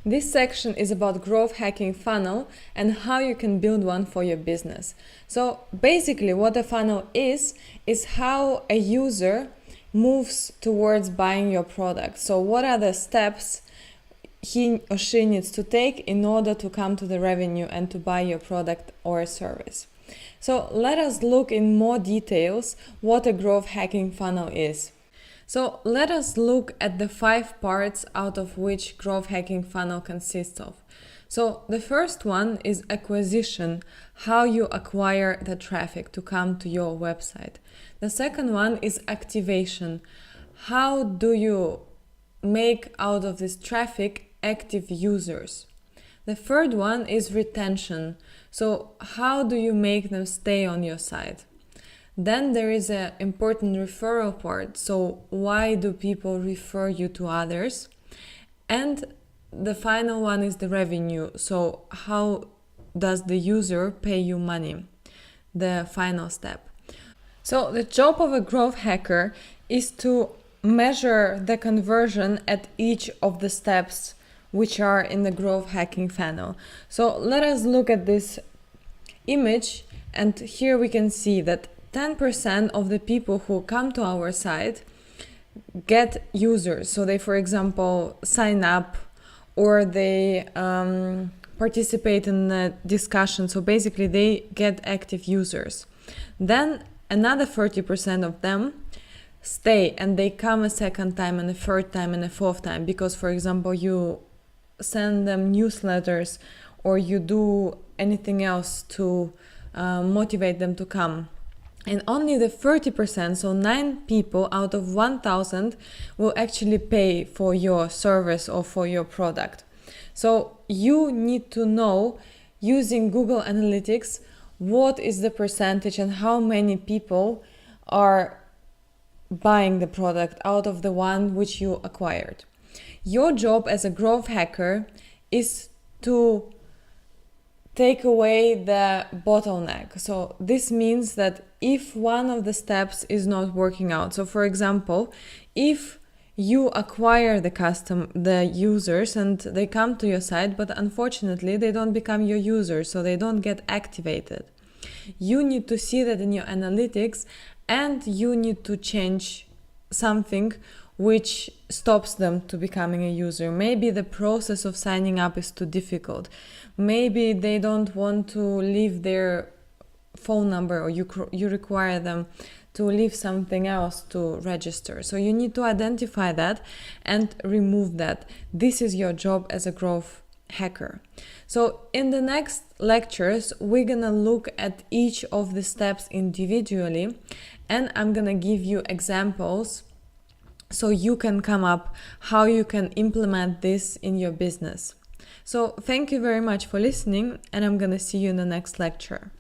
This section is about growth hacking funnel and how you can build one for your business. So basically what a funnel is how a user moves towards buying your product. So what are the steps he or she needs to take in order to come to the revenue and to buy your product or service. So let us look in more details what a growth hacking funnel is. So let us look at the 5 parts out of which growth hacking funnel consists of. So the first one is acquisition, how you acquire the traffic to come to your website. The second one is activation, how do you make out of this traffic active users. The third one is retention, so how do you make them stay on your site. Then there is an important referral part, so why do people refer you to others. And the final one is the revenue, so how does the user pay you money, the final step. So the job of a growth hacker is to measure the conversion at each of the steps which are in the growth hacking funnel. So let us look at this image, and here we can see that 10% of the people who come to our site get users. So they, for example, sign up or they participate in a discussion. So basically they get active users. Then another 30% of them stay and they come a second time and a third time and a fourth time because, for example, you send them newsletters or you do anything else to motivate them to come. And only the 30%, so 9 people out of 1,000 will actually pay for your service or for your product. So you need to know, using Google Analytics, what is the percentage and how many people are buying the product out of the one which you acquired. Your job as a growth hacker is to take away the bottleneck. So this means that if one of the steps is not working out, so for example, if you acquire the users and they come to your site, but unfortunately they don't become your users, so they don't get activated. You need to see that in your analytics and you need to change something which stops them to becoming a user. Maybe the process of signing up is too difficult. Maybe they don't want to leave their phone number, or you require them to leave something else to register. So you need to identify that and remove that. This is your job as a growth hacker. So in the next lectures, we're gonna look at each of the steps individually, and I'm gonna give you examples so you can come up how you can implement this in your business. So thank you very much for listening, and I'm gonna see you in the next lecture.